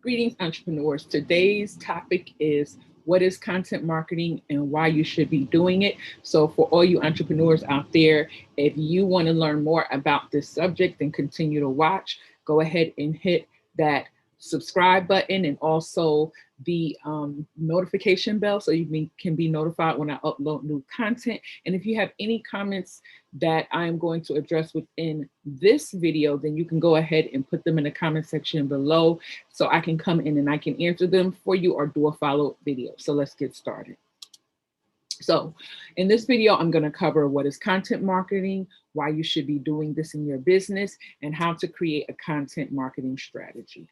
Greetings, entrepreneurs. Today's topic is what is content marketing and why you should be doing it. So for all you entrepreneurs out there, if you want to learn more about this subject and continue to watch, go ahead and hit that subscribe button and also the notification bell so you can be notified when I upload new content. And if you have any comments that I'm going to address within this video, then you can go ahead and put them in the comment section below so I can come in and I can answer them for you or do a follow-up video. So let's get started. So in this video, I'm going to cover what is content marketing, why you should be doing this in your business, and how to create a content marketing strategy.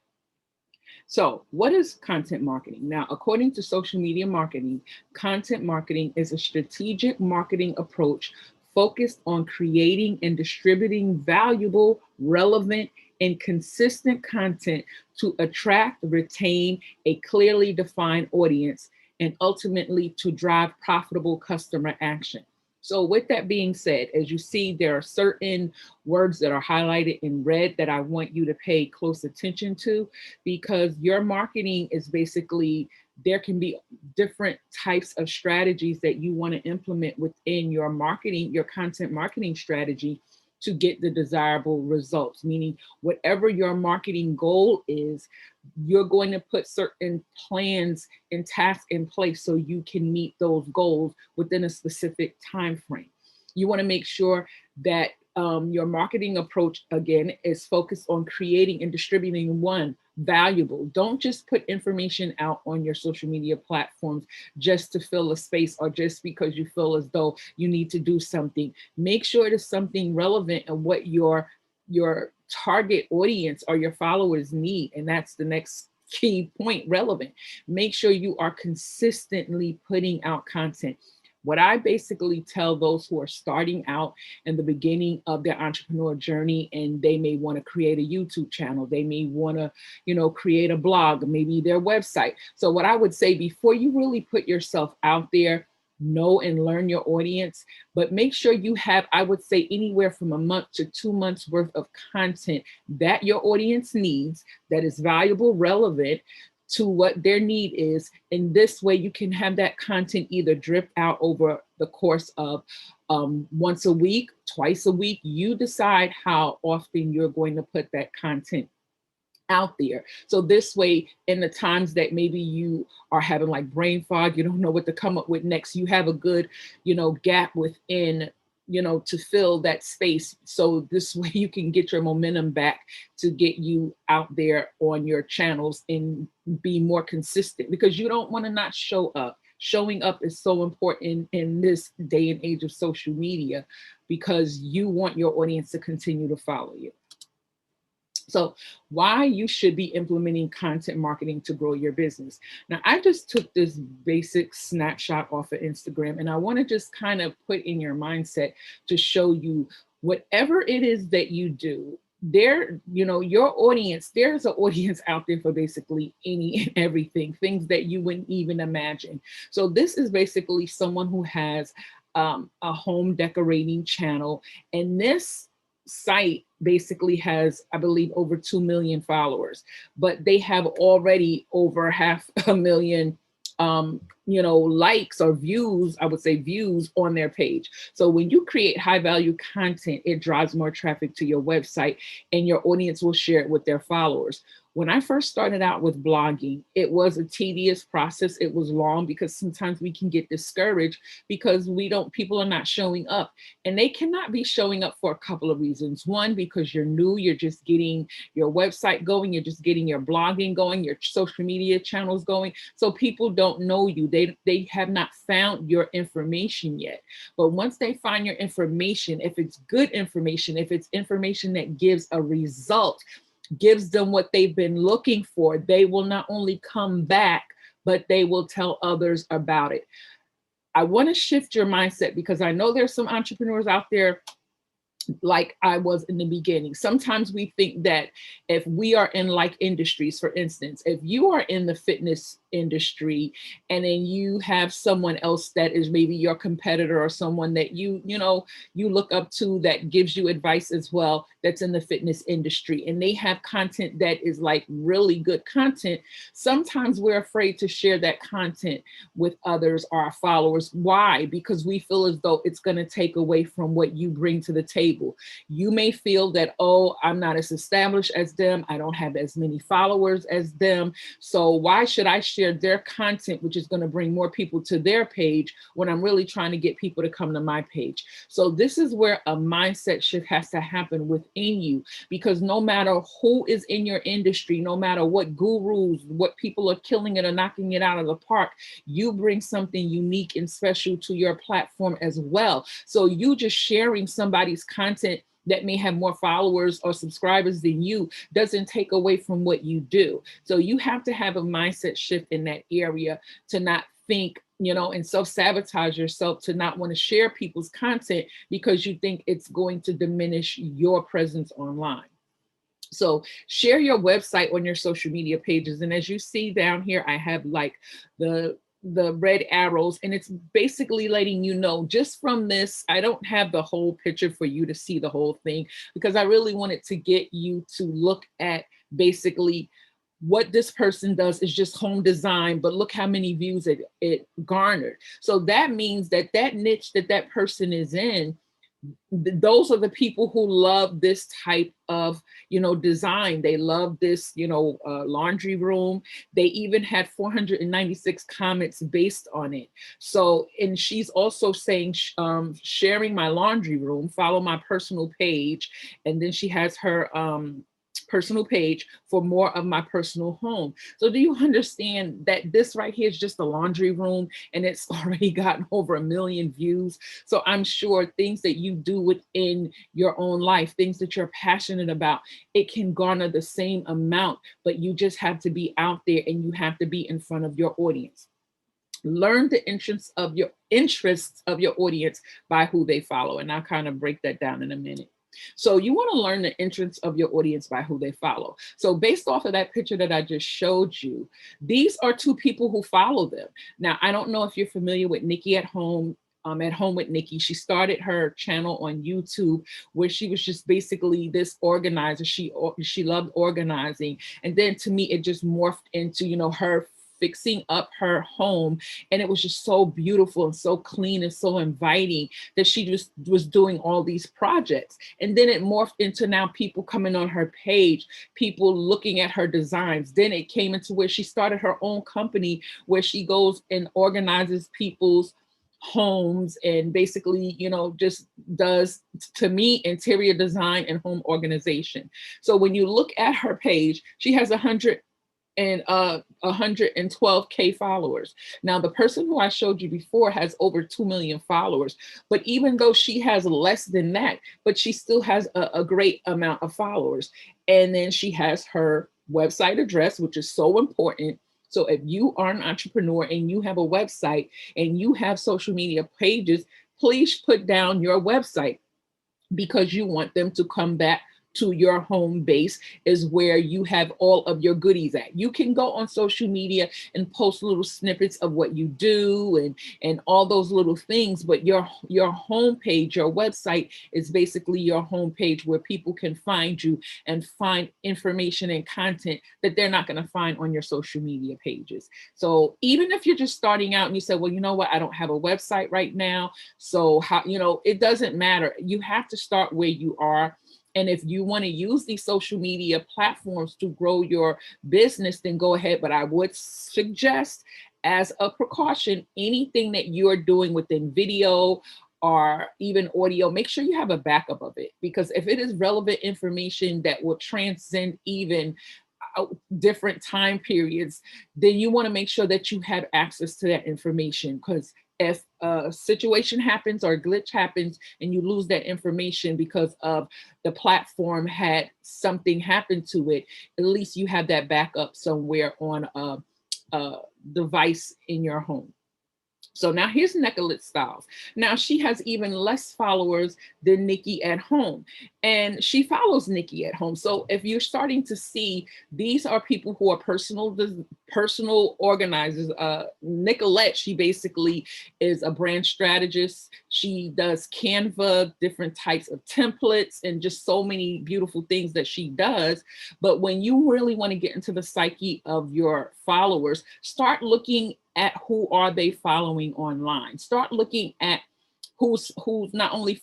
So what is content marketing? Now, according to social media marketing, content marketing is a strategic marketing approach focused on creating and distributing valuable, relevant, and consistent content to attract, retain a clearly defined audience, and ultimately to drive profitable customer action. So with that being said, as you see, there are certain words that are highlighted in red that I want you to pay close attention to, because your marketing is basically, there can be different types of strategies that you want to implement within your marketing, your content marketing strategy to get the desirable results, meaning whatever your marketing goal is, you're going to put certain plans and tasks in place so you can meet those goals within a specific time frame. You want to make sure that your marketing approach, again, is focused on creating and distributing valuable. Don't just put information out on your social media platforms just to fill a space or just because you feel as though you need to do something. Make sure it is something relevant and what your target audience or your followers need. And that's the next key point, relevant. Make sure you are consistently putting out content. What I basically tell those who are starting out in the beginning of their entrepreneur journey, and they may want to create a YouTube channel, they may want to, create a blog, maybe their website. So what I would say, before you really put yourself out there, know and learn your audience, but make sure you have, I would say, anywhere from a month to 2 months worth of content that your audience needs, that is valuable, relevant to what their need is. In this way, you can have that content either drip out over the course of once a week, twice a week. You decide how often you're going to put that content out there. So this way, in the times that maybe you are having like brain fog, you don't know what to come up with next, you have a good, gap within to fill that space. So this way you can get your momentum back to get you out there on your channels and be more consistent, because you don't want to not show up. Showing up is so important in this day and age of social media, because you want your audience to continue to follow you. So why you should be implementing content marketing to grow your business. Now, I just took this basic snapshot off of Instagram, and I want to just kind of put in your mindset to show you whatever it is that you do, there, your audience, there's an audience out there for basically any and everything, things that you wouldn't even imagine. So this is basically someone who has a home decorating channel, and this site basically has, I believe, over 2 million followers, but they have already over 500,000 likes or views, I would say views on their page. So when you create high value content, it drives more traffic to your website and your audience will share it with their followers. When I first started out with blogging, it was a tedious process. It was long because sometimes we can get discouraged because people are not showing up, and they cannot be showing up for a couple of reasons. One, because you're new, you're just getting your website going, you're just getting your blogging going, your social media channels going. So people don't know you. They have not found your information yet. But once they find your information, if it's good information, if it's information that gives a result, gives them what they've been looking for, they will not only come back, but they will tell others about it. I want to shift your mindset, because I know there's some entrepreneurs out there like I was in the beginning. Sometimes we think that if we are in like industries, for instance, if you are in the fitness industry and then you have someone else that is maybe your competitor or someone that you look up to that gives you advice as well, that's in the fitness industry, and they have content that is like really good content, sometimes we're afraid to share that content with others or our followers. Why? Because we feel as though it's going to take away from what you bring to the table. You may feel that, oh, I'm not as established as them, I don't have as many followers as them, so why should I share their content, which is going to bring more people to their page, when I'm really trying to get people to come to my page? So this is where a mindset shift has to happen within you, because no matter who is in your industry, no matter what gurus, what people are killing it or knocking it out of the park, you bring something unique and special to your platform as well. So you just sharing somebody's content that may have more followers or subscribers than you doesn't take away from what you do. So you have to have a mindset shift in that area to not think, and self-sabotage yourself, to not want to share people's content because you think it's going to diminish your presence online. So share your website on your social media pages. And as you see down here, I have like the red arrows, and it's basically letting you know, just from this, I don't have the whole picture for you to see the whole thing, because I really wanted to get you to look at basically what this person does is just home design, but look how many views it garnered. So that means that that niche that person is in, those are the people who love this type of design. They love this laundry room. They even had 496 comments based on it. So, and she's also saying sharing my laundry room, follow my personal page, and then she has her personal page for more of my personal home. So do you understand that this right here is just a laundry room and it's already gotten over 1 million views? So I'm sure things that you do within your own life, things that you're passionate about, it can garner the same amount, but you just have to be out there and you have to be in front of your audience. Learn the interests of your audience by who they follow. And I'll kind of break that down in a minute. So you want to learn the interests of your audience by who they follow. So based off of that picture that I just showed you, these are two people who follow them. Now, I don't know if you're familiar with Nikki at Home. At Home with Nikki. She started her channel on YouTube where she was just basically this organizer. She loved organizing. And then to me, it just morphed into, her fixing up her home, and it was just so beautiful and so clean and so inviting that she just was doing all these projects. And then it morphed into now people coming on her page, people looking at her designs. Then it came into where she started her own company where she goes and organizes people's homes and basically, just does, to me, interior design and home organization. So when you look at her page, she has 112K followers. Now, the person who I showed you before has over 2 million followers, but even though she has less than that, but she still has a great amount of followers. And then she has her website address, which is so important. So if you are an entrepreneur and you have a website and you have social media pages, please put down your website, because you want them to come back to your home base, is where you have all of your goodies at. You can go on social media and post little snippets of what you do and all those little things, but your home page, your website, is basically your home page where people can find you and find information and content that they're not going to find on your social media pages. So even if you're just starting out and you say, well, you know what, I don't have a website right now, so how, it doesn't matter. You have to start where you are. And if you want to use these social media platforms to grow your business, then go ahead. But I would suggest, as a precaution, anything that you're doing within video or even audio, make sure you have a backup of it. Because if it is relevant information that will transcend even different time periods, then you want to make sure that you have access to that information. Because if a situation happens or a glitch happens and you lose that information because of the platform had something happen to it, at least you have that backup somewhere on a device in your home. So now here's Nicolette Styles. Now she has even less followers than Nikki at home, and she follows Nikki at home. So if you're starting to see, these are people who are personal organizers. Nicolette, she basically is a brand strategist. She does Canva, different types of templates, and just so many beautiful things that she does. But when you really want to get into the psyche of your followers, start looking at who are they following online. Start looking at who's not only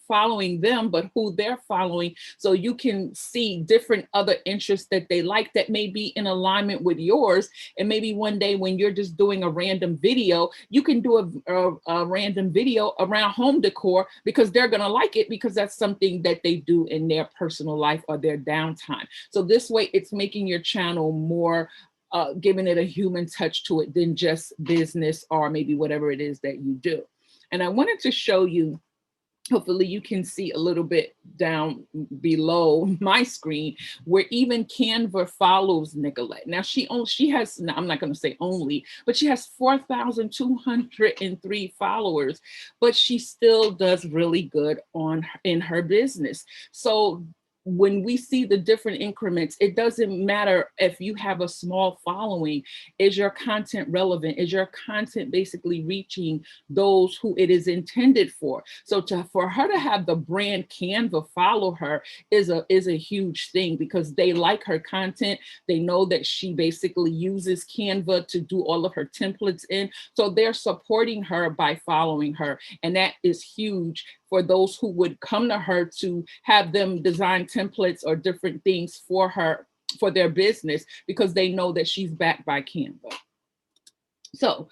following them, but who they're following, so you can see different other interests that they like that may be in alignment with yours. And maybe one day when you're just doing a random video, you can do a random video around home decor, because they're going to like it, because that's something that they do in their personal life or their downtime. So this way it's making your channel more giving it a human touch to it than just business or maybe whatever it is that you do. And I wanted to show you, hopefully you can see a little bit down below my screen, where even Canva follows Nicolette. Now she has, now I'm not going to say only, but she has 4,203 followers, but she still does really good in her business. So when we see the different increments, it doesn't matter if you have a small following. Is your content relevant? Is your content basically reaching those who it is intended for? So for her to have the brand Canva follow her is a huge thing, because they like her content. They know that she basically uses Canva to do all of her templates in. So they're supporting her by following her. And that is huge for those who would come to her to have them design templates or different things for her, for their business, because they know that she's backed by Canva. So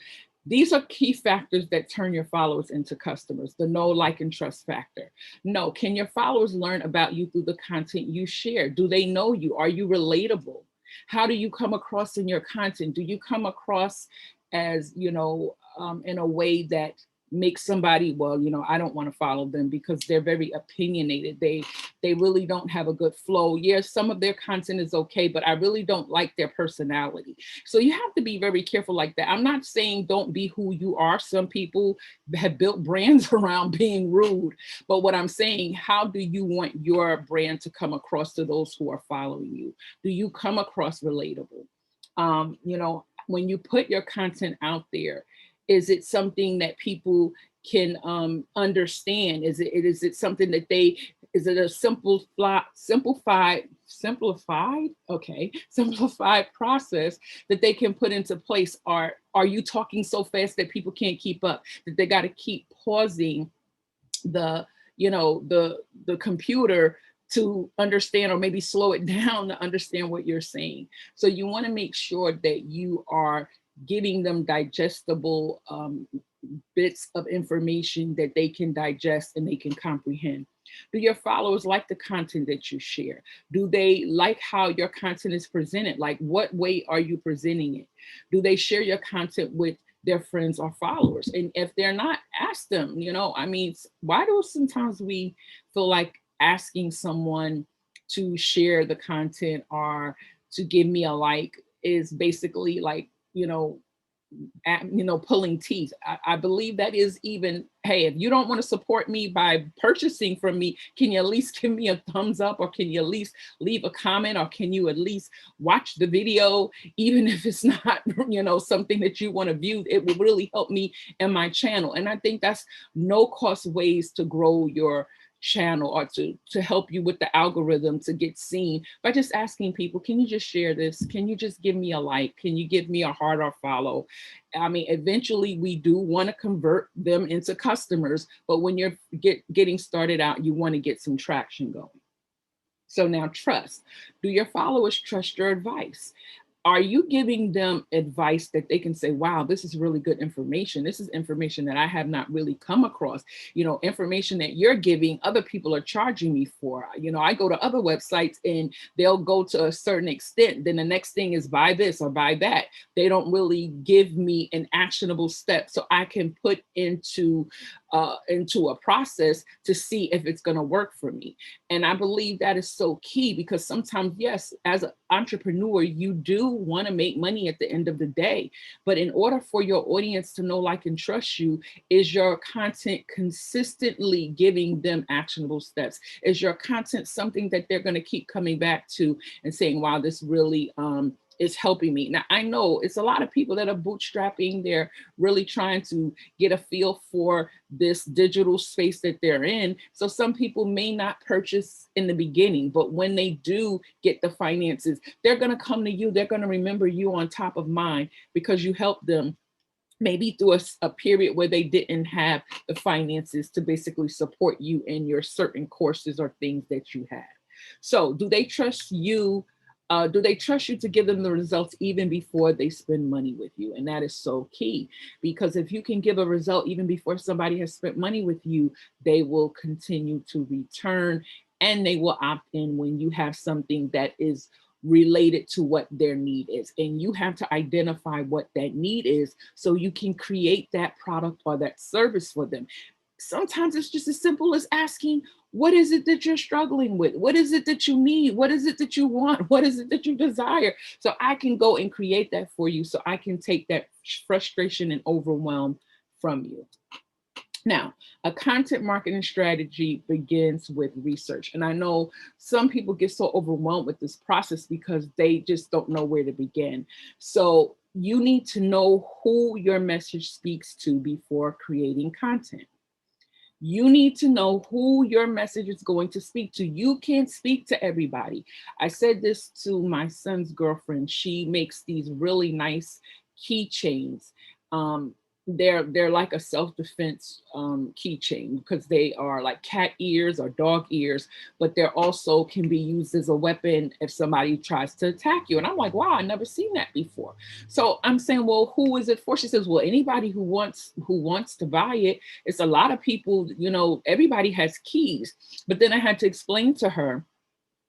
these are key factors that turn your followers into customers. The know, like, and trust factor. No, can your followers learn about you through the content you share? Do they know you? Are you relatable? How do you come across in your content? Do you come across as, in a way that makes somebody, well, I don't want to follow them because they're very opinionated. They really don't have a good flow. Yes, some of their content is okay, but I really don't like their personality. So you have to be very careful like that. I'm not saying don't be who you are. Some people have built brands around being rude, but what I'm saying, how do you want your brand to come across to those who are following you? Do you come across relatable? When you put your content out there, is it something that people can understand? Is it something that is it a simplified process that they can put into place? Are you talking so fast that people can't keep up, that they got to keep pausing the computer to understand, or maybe slow it down to understand what you're saying? So you want to make sure that you are giving them digestible bits of information that they can digest and they can comprehend. Do your followers like the content that you share? Do they like how your content is presented? Like, what way are you presenting it? Do they share your content with their friends or followers? And if they're not, ask them. Why do sometimes we feel like asking someone to share the content or to give me a like is basically like, pulling teeth? I believe that is even, hey, if you don't want to support me by purchasing from me, can you at least give me a thumbs up, or can you at least leave a comment, or can you at least watch the video, even if it's not, something that you want to view? It will really help me and my channel. And I think that's no cost ways to grow your channel, or to help you with the algorithm to get seen, by just asking people, can you just share this? Can you just give me a like? Can you give me a heart or follow? Eventually we do want to convert them into customers, but when you're getting started out, you want to get some traction going. So now, trust. Do your followers trust your advice? Are you giving them advice that they can say, wow, this is really good information. This is information that I have not really come across. Information that you're giving, other people are charging me for. I go to other websites and they'll go to a certain extent. Then the next thing is buy this or buy that. They don't really give me an actionable step so I can put into a process to see if it's going to work for me. And I believe that is so key, because sometimes, yes, as entrepreneur, you do want to make money at the end of the day. But in order for your audience to know, like, and trust you, is your content consistently giving them actionable steps? Is your content something that they're going to keep coming back to and saying, wow, this really is helping me? Now, I know it's a lot of people that are bootstrapping. They're really trying to get a feel for this digital space that they're in. So some people may not purchase in the beginning, but when they do get the finances, they're going to come to you. They're going to remember you on top of mind because you helped them maybe through a period where they didn't have the finances to basically support you in your certain courses or things that you had. So do they trust you? Do they trust you to give them the results even before they spend money with you? And that is so key, because if you can give a result even before somebody has spent money with you, they will continue to return and they will opt in when you have something that is related to what their need is. And you have to identify what that need is so you can create that product or that service for them. Sometimes it's just as simple as asking, what is it that you're struggling with? What is it that you need? What is it that you want? What is it that you desire? So I can go and create that for you, so I can take that frustration and overwhelm from you. Now, a content marketing strategy begins with research. And I know some people get so overwhelmed with this process because they just don't know where to begin. So you need to know who your message speaks to before creating content. You need to know who your message is going to speak to. You can't speak to everybody. I said this to my son's girlfriend. She makes these really nice keychains. They're like a self-defense keychain because they are like cat ears or dog ears, but they're also can be used as a weapon if somebody tries to attack you. And I'm like, wow, I never seen that before. So I'm saying, well, who is it for? She says, well, anybody who wants to buy it. It's a lot of people, you know, everybody has keys. But then I had to explain to her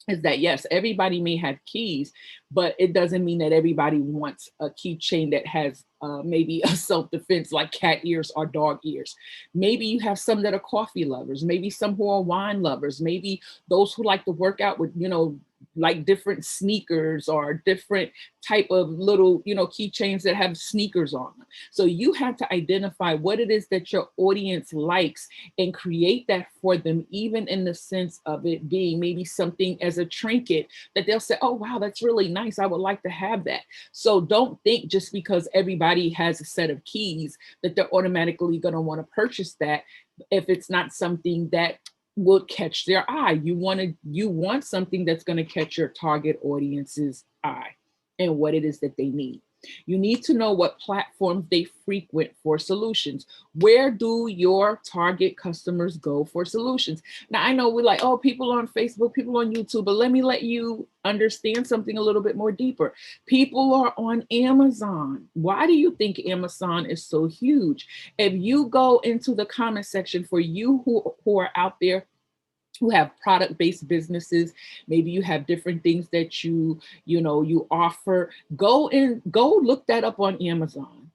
is that yes, everybody may have keys, but it doesn't mean that everybody wants a keychain that has maybe a self-defense like cat ears or dog ears. Maybe you have some that are coffee lovers, maybe some who are wine lovers, maybe those who like to work out with, you know, like different sneakers or different type of little, you know, keychains that have sneakers on them. So you have to identify what it is that your audience likes and create that for them, even in the sense of it being maybe something as a trinket that they'll say, oh, wow, that's really nice. I would like to have that. So don't think just because everybody has a set of keys that they're automatically going to want to purchase that if it's not something that will catch their eye. You want something that's going to catch your target audience's eye and what it is that they need. You need to know what platforms they frequent for solutions. Where do your target customers go for solutions? Now, I know we're like, oh, people on Facebook, people on YouTube, but let me let you understand something a little bit more deeper. People are on Amazon. Why do you think Amazon is so huge? If you go into the comment section, for you who are out there who have product-based businesses, maybe you have different things that you offer, go look that up on Amazon.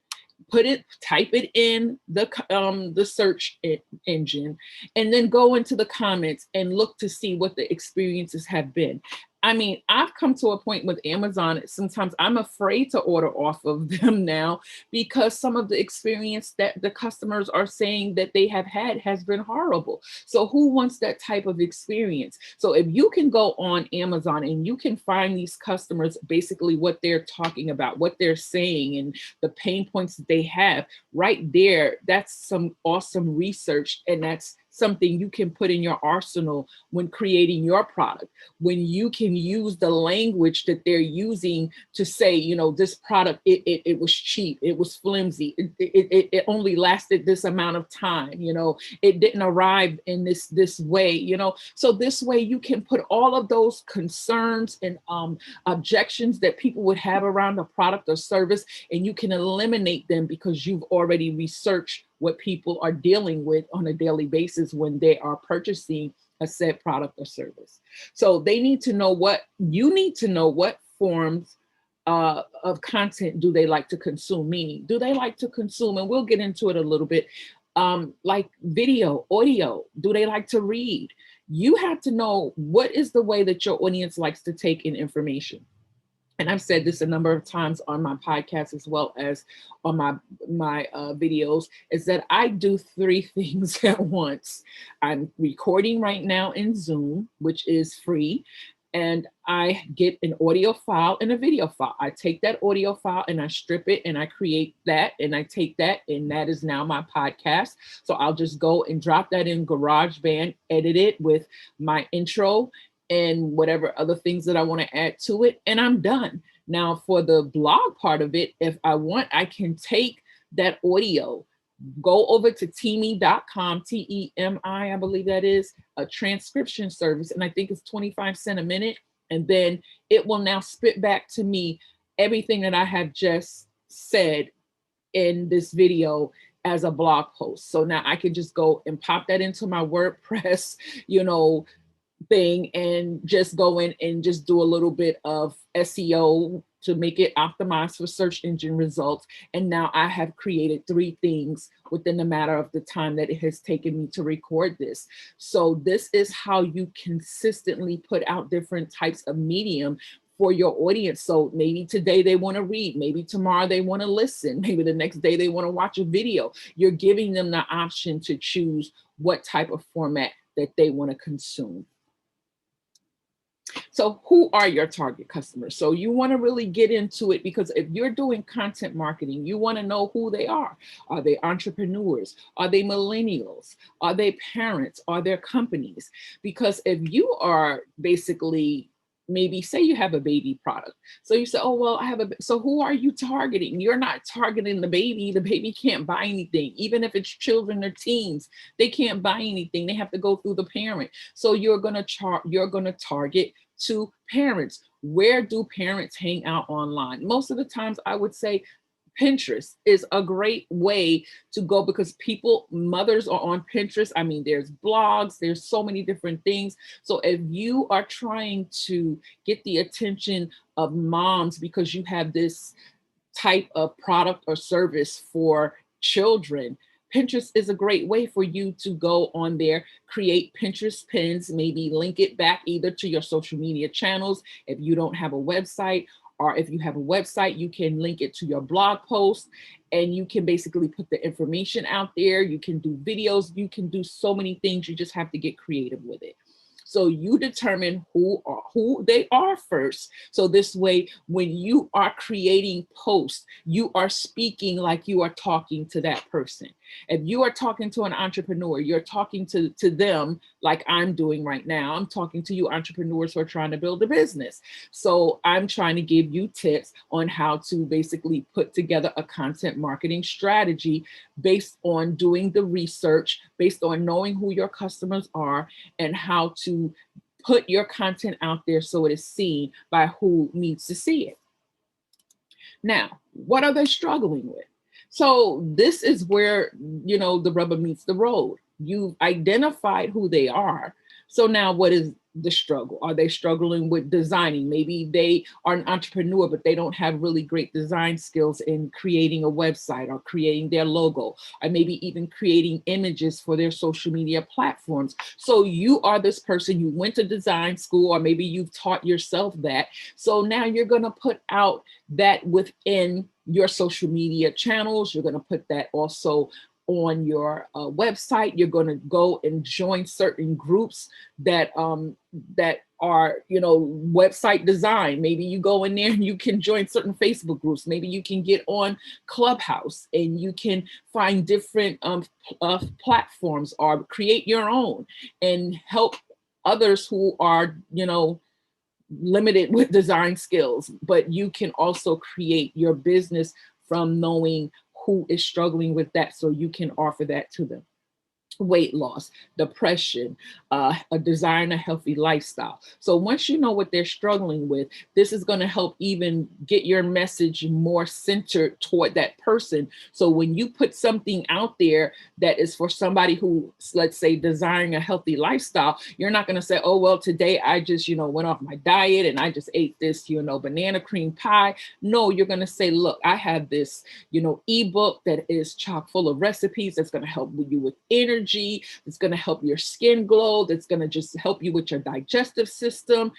Type it in the search engine, and then go into the comments and look to see what the experiences have been. I mean, I've come to a point with Amazon, sometimes I'm afraid to order off of them now because some of the experience that the customers are saying that they have had has been horrible. So who wants that type of experience? So if you can go on Amazon and you can find these customers, basically what they're talking about, what they're saying, and the pain points that they have right there, that's some awesome research. And that's something you can put in your arsenal when creating your product, when you can use the language that they're using to say, you know, this product, it was cheap, it was flimsy, it only lasted this amount of time, you know, it didn't arrive in this way, you know. So this way you can put all of those concerns and objections that people would have around a product or service, and you can eliminate them because you've already researched what people are dealing with on a daily basis when they are purchasing a said product or service. So they need to know you need to know what forms of content do they like to consume, meaning do they like to consume, and we'll get into it a little bit, like video, audio, do they like to read? You have to know what is the way that your audience likes to take in information. and I've said this a number of times on my podcast as well as on my videos, is that I do three things at once. I'm recording right now in Zoom, which is free, and I get an audio file and a video file. I take that audio file and I strip it and I create that, and I take that, and that is now my podcast. So I'll just go and drop that in GarageBand, edit it with my intro and whatever other things that I want to add to it, and I'm done. Now, for the blog part of it, if I want, I can take that audio, go over to Temi.com, Temi, I believe that is a transcription service, and I think it's 25 cents a minute. And then it will now spit back to me everything that I have just said in this video as a blog post. So now I can just go and pop that into my WordPress, thing, and just go in and just do a little bit of SEO to make it optimized for search engine results. And now I have created three things within the matter of the time that it has taken me to record this. So this is how you consistently put out different types of medium for your audience. So maybe today they want to read, maybe tomorrow they want to listen, maybe the next day they want to watch a video. You're giving them the option to choose what type of format that they want to consume. So who are your target customers? So you want to really get into it, because if you're doing content marketing, you want to know who they are. Are they entrepreneurs? Are they millennials? Are they parents? Are they companies? Because if you are basically, maybe say you have a baby product. So you say, oh, well, so who are you targeting? You're not targeting the baby. The baby can't buy anything. Even if it's children or teens, they can't buy anything. They have to go through the parent. So you're going to target to parents. Where do parents hang out online? Most of the times I would say Pinterest is a great way to go, because mothers are on Pinterest. I mean, there's blogs, there's so many different things. So if you are trying to get the attention of moms because you have this type of product or service for children, Pinterest is a great way for you to go on there, create Pinterest pins, maybe link it back either to your social media channels if you don't have a website, or if you have a website, you can link it to your blog post, and you can basically put the information out there. You can do videos, you can do so many things. You just have to get creative with it. So you determine who they are first. So this way, when you are creating posts, you are speaking like you are talking to that person. If you are talking to an entrepreneur, you're talking to them like I'm doing right now. I'm talking to you entrepreneurs who are trying to build a business. So I'm trying to give you tips on how to basically put together a content marketing strategy based on doing the research, based on knowing who your customers are, and how to put your content out there so it is seen by who needs to see it. Now, what are they struggling with? So this is where, the rubber meets the road. You've identified who they are. So now what is the struggle? Are they struggling with designing? Maybe they are an entrepreneur, but they don't have really great design skills in creating a website or creating their logo, or maybe even creating images for their social media platforms. So you are this person, you went to design school, or maybe you've taught yourself that. So now you're going to put out that within your social media channels. You're going to put that also on your website. You're going to go and join certain groups that are, website design. Maybe you go in there and you can join certain Facebook groups. Maybe you can get on Clubhouse and you can find different platforms, or create your own and help others who are, limited with design skills. But you can also create your business from knowing who is struggling with that, so you can offer that to them. Weight loss, depression, a desire and a healthy lifestyle. So once you know what they're struggling with, this is going to help even get your message more centered toward that person. So when you put something out there that is for somebody who, let's say, desiring a healthy lifestyle, you're not going to say, oh, well, today I just, went off my diet and I just ate this, banana cream pie. No, you're going to say, look, I have this, ebook that is chock full of recipes that's going to help you with energy. It's going to help your skin glow. That's going to just help you with your digestive system.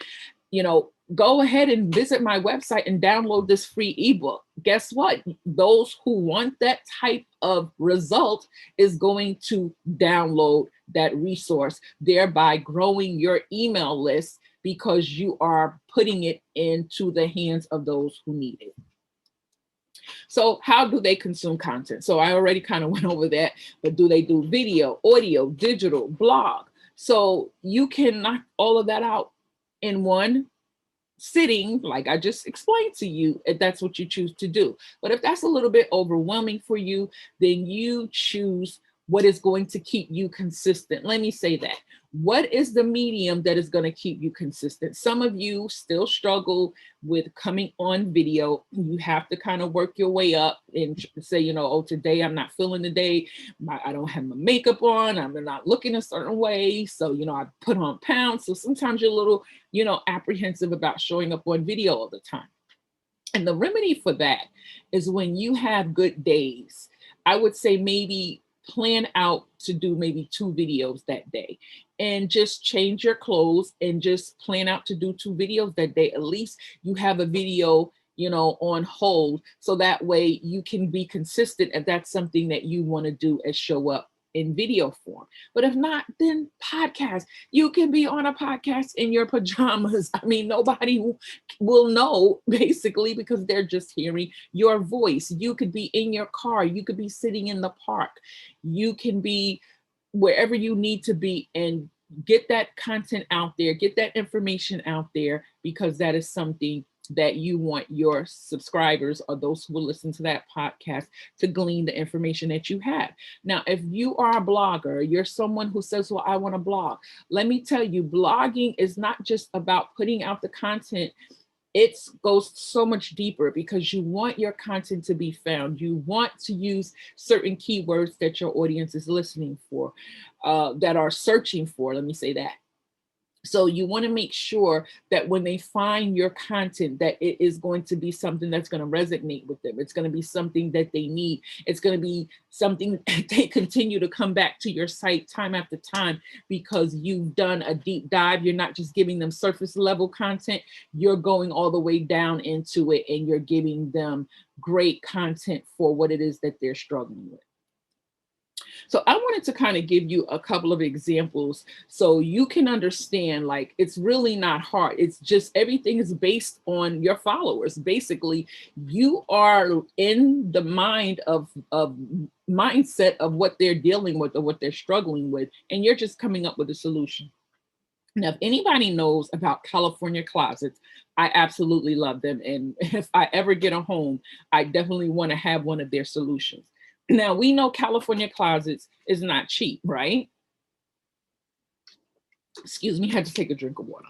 go ahead and visit my website and download this free ebook. Guess what? Those who want that type of result is going to download that resource, thereby growing your email list because you are putting it into the hands of those who need it. So how do they consume content? So I already kind of went over that, but do they do video, audio, digital, blog? So you can knock all of that out in one sitting, like I just explained to you, if that's what you choose to do. But if that's a little bit overwhelming for you, then you choose what is going to keep you consistent. Let me say that. What is the medium that is going to keep you consistent? Some of you still struggle with coming on video. You have to kind of work your way up and say, oh, today I'm not feeling the day. I don't have my makeup on. I'm not looking a certain way. So, I put on pounds. So sometimes you're a little, apprehensive about showing up on video all the time. And the remedy for that is when you have good days, I would say maybe plan out to do maybe 2 videos that day and just change your clothes and just plan out to do 2 videos that day. At least you have a video, on hold. So that way you can be consistent if that's something that you want to do and show up in video form. But if not, then podcast. You can be on a podcast in your pajamas. I mean, nobody will know basically because they're just hearing your voice. You could be in your car. You could be sitting in the park. You can be wherever you need to be and get that content out there, get that information out there, because that is something that you want your subscribers or those who will listen to that podcast to glean the information that you have. Now, if you are a blogger, you're someone who says, well, I want to blog. Let me tell you, blogging is not just about putting out the content. It goes so much deeper because you want your content to be found. You want to use certain keywords that your audience is listening for, that are searching for, let me say that. So you want to make sure that when they find your content, that it is going to be something that's going to resonate with them. It's going to be something that they need. It's going to be something that they continue to come back to your site time after time because you've done a deep dive. You're not just giving them surface level content. You're going all the way down into it and you're giving them great content for what it is that they're struggling with. So I wanted to kind of give you a couple of examples so you can understand, like, it's really not hard. It's just everything is based on your followers. Basically, you are in the mindset of what they're dealing with or what they're struggling with, and you're just coming up with a solution. Now, if anybody knows about California Closets, I absolutely love them. And if I ever get a home, I definitely want to have one of their solutions. Now, we know California Closets is not cheap, right? Excuse me, I had to take a drink of water.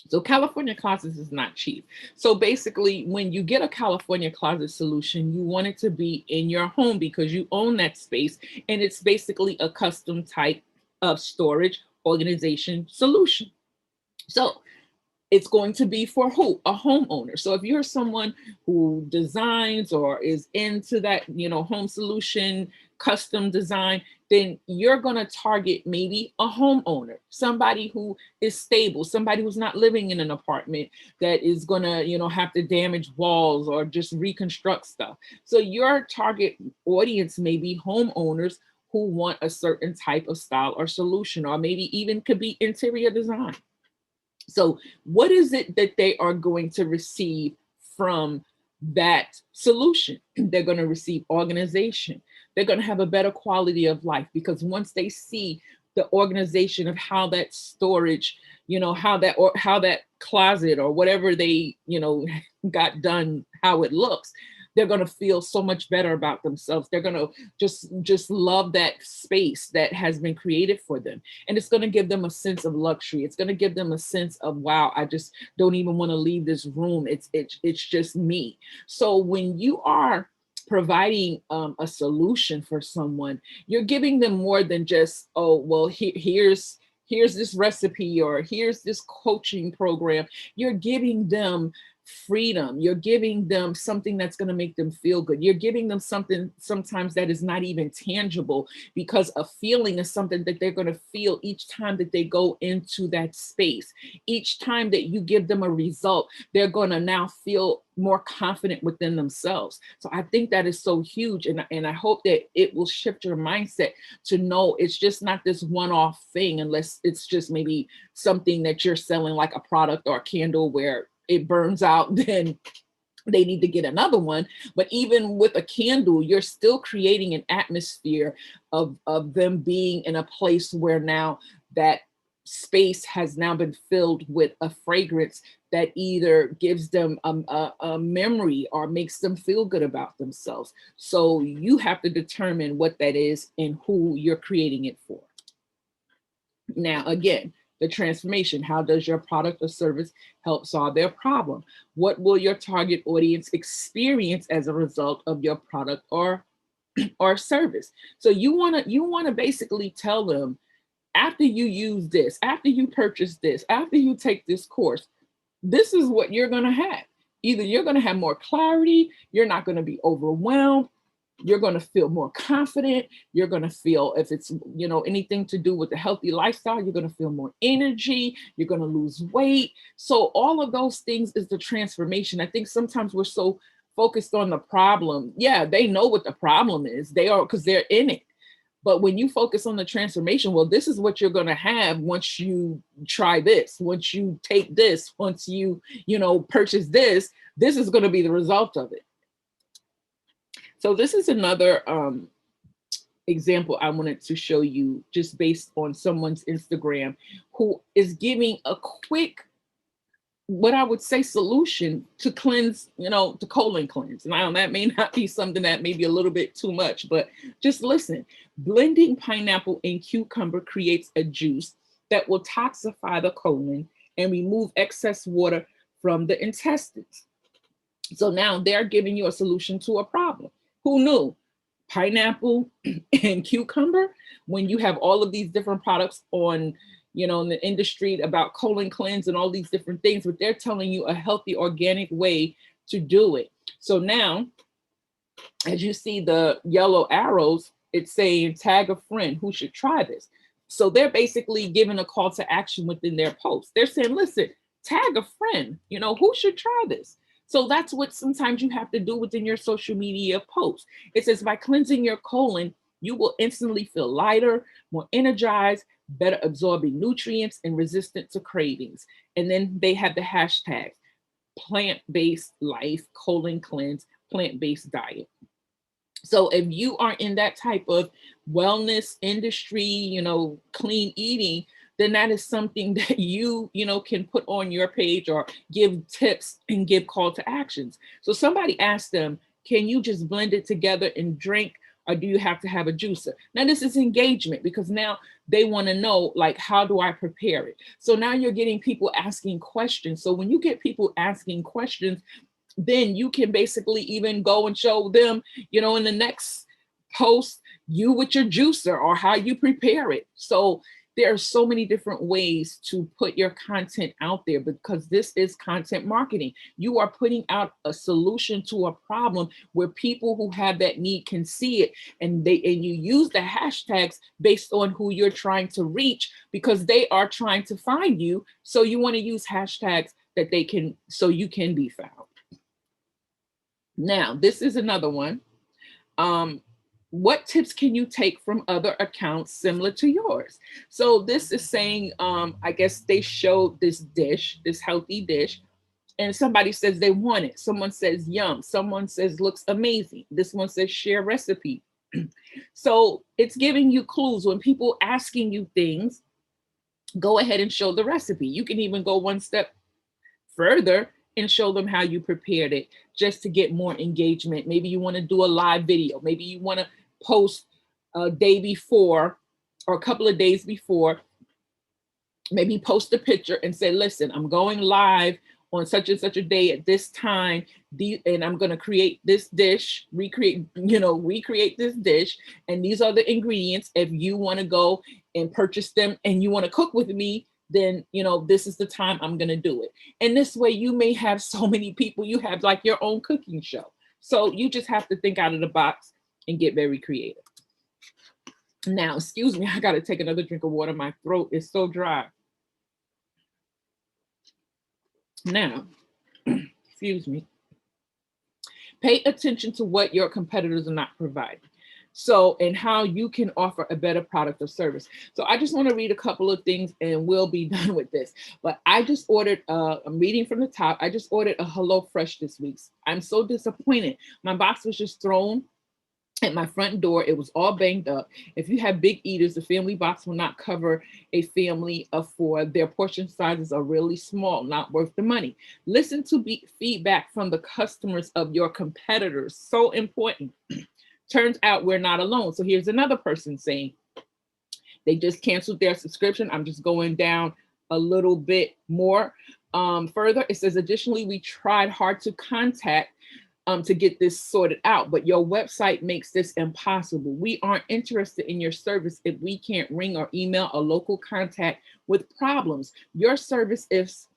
So California Closets is not cheap. So basically, when you get a California Closet solution, you want it to be in your home because you own that space. And it's basically a custom type of storage organization solution. So it's going to be for who? A homeowner. So if you're someone who designs or is into that, home solution, custom design, then you're going to target maybe a homeowner, somebody who is stable, somebody who's not living in an apartment that is going to, have to damage walls or just reconstruct stuff. So your target audience may be homeowners who want a certain type of style or solution, or maybe even could be interior design. So what is it that they are going to receive from that solution? They're going to receive organization. They're going to have a better quality of life because once they see the organization of how that storage, how that closet or whatever they, got done, how it looks, they're going to feel so much better about themselves. They're going to just love that space that has been created for them. And it's going to give them a sense of luxury. It's going to give them a sense of, wow, I just don't even want to leave this room. It's just me. So when you are providing a solution for someone, you're giving them more than just, oh, well, here's this recipe or here's this coaching program. You're giving them freedom. You're giving them something that's going to make them feel good. You're giving them something sometimes that is not even tangible, because a feeling is something that they're going to feel each time that they go into that space. Each time that you give them a result, they're going to now feel more confident within themselves. So I think that is so huge. And I hope that it will shift your mindset to know it's just not this one-off thing, unless it's just maybe something that you're selling like a product or a candle where it burns out, then they need to get another one. But even with a candle, you're still creating an atmosphere of them being in a place where now that space has now been filled with a fragrance that either gives them a memory or makes them feel good about themselves. So you have to determine what that is and who you're creating it for. Now, again, the transformation. How does your product or service help solve their problem? What will your target audience experience as a result of your product or service? So you want to basically tell them, after you use this, after you purchase this, after you take this course, this is what you're going to have. Either you're going to have more clarity, you're not going to be overwhelmed, you're going to feel more confident, you're going to feel, if it's, anything to do with the healthy lifestyle, you're going to feel more energy, you're going to lose weight. So all of those things is the transformation. I think sometimes we're so focused on the problem. Yeah, they know what the problem is. They are, because they're in it. But when you focus on the transformation, well, this is what you're going to have once you try this, once you take this, once you, purchase this, this is going to be the result of it. So this is another example I wanted to show you, just based on someone's Instagram, who is giving a quick, what I would say, solution to cleanse, to colon cleanse. Now, that may not be something that may be a little bit too much, but just listen. Blending pineapple and cucumber creates a juice that will toxify the colon and remove excess water from the intestines. So now they're giving you a solution to a problem. Who knew? Pineapple and cucumber, when you have all of these different products on, in the industry about colon cleanse and all these different things, but they're telling you a healthy, organic way to do it. So now, as you see the yellow arrows, it's saying tag a friend who should try this. So they're basically giving a call to action within their post. They're saying, listen, tag a friend, who should try this. So that's what sometimes you have to do within your social media posts. It says, by cleansing your colon, you will instantly feel lighter, more energized, better absorbing nutrients, and resistant to cravings. And then they have the hashtag plant-based life, colon cleanse, plant-based diet. So if you are in that type of wellness industry, clean eating, then that is something that you can put on your page or give tips and give call to actions. So somebody asked them, can you just blend it together and drink, or do you have to have a juicer? Now this is engagement, because now they want to know, like, how do I prepare it? So now you're getting people asking questions. So when you get people asking questions, then you can basically even go and show them, in the next post, you with your juicer or how you prepare it. So there are so many different ways to put your content out there, because this is content marketing. You are putting out a solution to a problem where people who have that need can see it, and you use the hashtags based on who you're trying to reach, because they are trying to find you. So you want to use hashtags that so you can be found. Now, this is another one. What tips can you take from other accounts similar to yours? So this is saying, I guess they showed this dish, this healthy dish, and somebody says they want it. Someone says yum. Someone says looks amazing. This one says share recipe. So it's giving you clues. When people asking you things, go ahead and show the recipe. You can even go one step further and show them how you prepared it, just to get more engagement. Maybe you want to do a live video. Maybe you want to post a day before or a couple of days before. Maybe post a picture and say, listen, I'm going live on such and such a day at this time, and I'm going to create this dish, recreate this dish, and these are the ingredients. If you want to go and purchase them and you want to cook with me, then, you know, this is the time I'm going to do it. And this way you may have so many people, you have like your own cooking show. So you just have to think out of the box and get very creative. Now, excuse me, I got to take another drink of water. My throat is so dry. Now, excuse me. Pay attention to what your competitors are not providing. So, and how you can offer a better product or service. So I just want to read a couple of things and we'll be done with this. But I just ordered, I'm reading from the top. I just ordered a HelloFresh this week. I'm so disappointed. My box was just thrown at my front door. It was all banged up. If you have big eaters, the family box will not cover a family of 4. Their portion sizes are really small, not worth the money. Listen to feedback from the customers of your competitors. So important. Turns out we're not alone. So here's another person saying they just canceled their subscription. I'm just going down a little bit more further. It says, additionally, we tried hard to contact to get this sorted out, but your website makes this impossible. We aren't interested in your service if we can't ring or email a local contact with problems. Your service is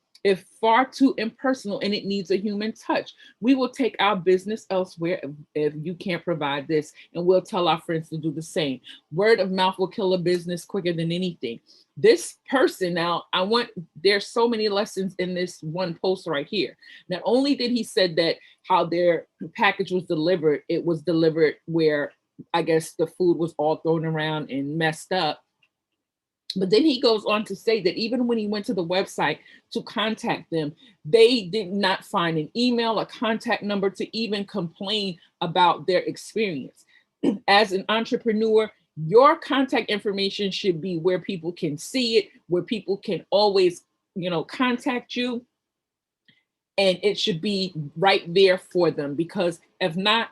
far too impersonal and it needs a human touch. We will take our business elsewhere if you can't provide this, and we'll tell our friends to do the same. Word of mouth will kill a business quicker than anything. This person, now there's so many lessons in this one post right here. Not only did he said that how their package was delivered, it was delivered where I guess the food was all thrown around and messed up. But then he goes on to say that even when he went to the website to contact them, they did not find an email, a contact number to even complain about their experience. As an entrepreneur, your contact information should be where people can see it, where people can always, contact you. And it should be right there for them, because if not,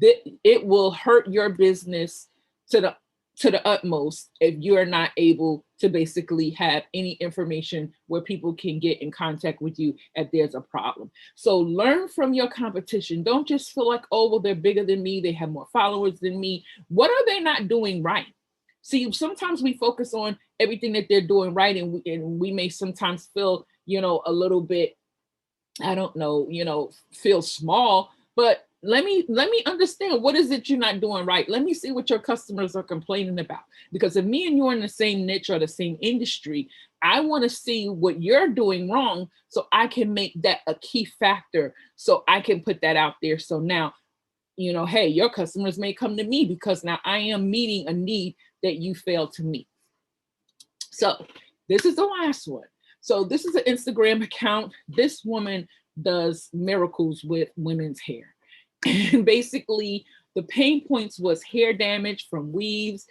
it will hurt your business to the utmost if you're not able to basically have any information where people can get in contact with you if there's a problem. So learn from your competition. Don't just feel like, oh, well, they're bigger than me, they have more followers than me. What are they not doing right? See, sometimes we focus on everything that they're doing right, and we may sometimes feel, a little bit, I don't know, feel small, but let me understand, what is it you're not doing right? Let me see what your customers are complaining about. Because if me and you are in the same niche or the same industry, I want to see what you're doing wrong so I can make that a key factor, so I can put that out there. So now, hey, your customers may come to me because now I am meeting a need that you failed to meet. So this is the last one. So this is an Instagram account. This woman does miracles with women's hair. And basically the pain points was hair damage from weaves,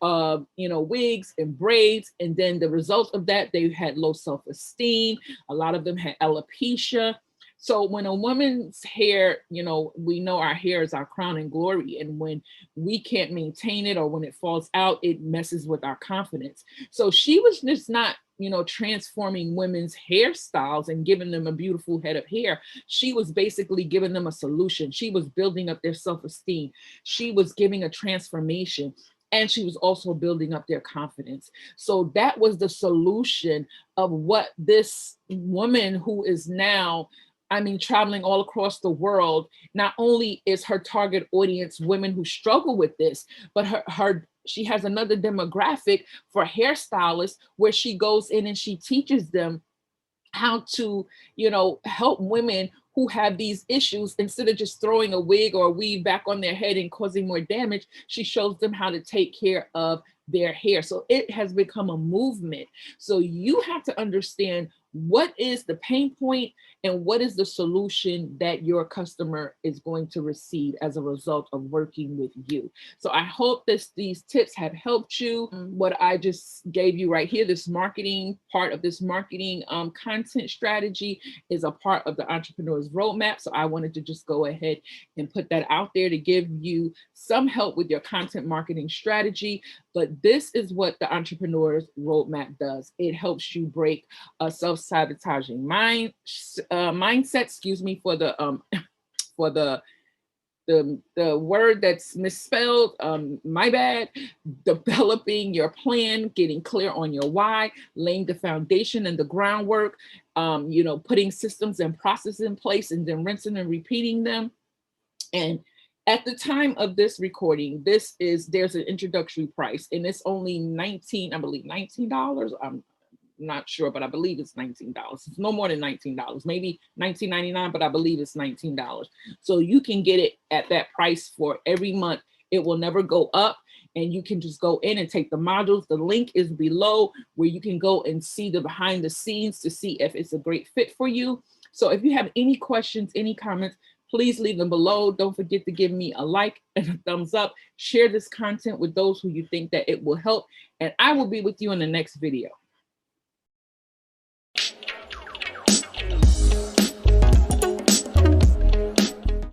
wigs and braids. And then the result of that, they had low self-esteem. A lot of them had alopecia. So when a woman's hair, we know our hair is our crown and glory. And when we can't maintain it, or when it falls out, it messes with our confidence. So she was just not, transforming women's hairstyles and giving them a beautiful head of hair. She was basically giving them a solution. She was building up their self-esteem. She was giving a transformation. And she was also building up their confidence. So that was the solution of what this woman, who is now, traveling all across the world. Not only is her target audience women who struggle with this, but she has another demographic for hairstylists, where she goes in and she teaches them how to, help women who have these issues. Instead of just throwing a wig or a weave back on their head and causing more damage, she shows them how to take care of their hair. So it has become a movement. So you have to understand what is the pain point and what is the solution that your customer is going to receive as a result of working with you. So I hope these tips have helped you. What I just gave you right here, this marketing part of this marketing content strategy, is a part of the Entrepreneur's Roadmap. So I wanted to just go ahead and put that out there to give you some help with your content marketing strategy. But this is what the Entrepreneur's Roadmap does. It helps you break a self-sabotaging mindset, for the the word that's misspelled, my bad. Developing your plan, getting clear on your why, laying the foundation and the groundwork, you know, putting systems and processes in place, and then rinsing and repeating them. And at the time of this recording, there's an introductory price, and it's only I believe $19. I'm not sure, but I believe it's $19. It's no more than $19, maybe $19.99, but I believe it's $19. So you can get it at that price for every month. It will never go up, and you can just go in and take the modules. The link is below where you can go and see the behind the scenes to see if it's a great fit for you. So if you have any questions, any comments, please leave them below. Don't forget to give me a like and a thumbs up. Share this content with those who you think that it will help. And I will be with you in the next video.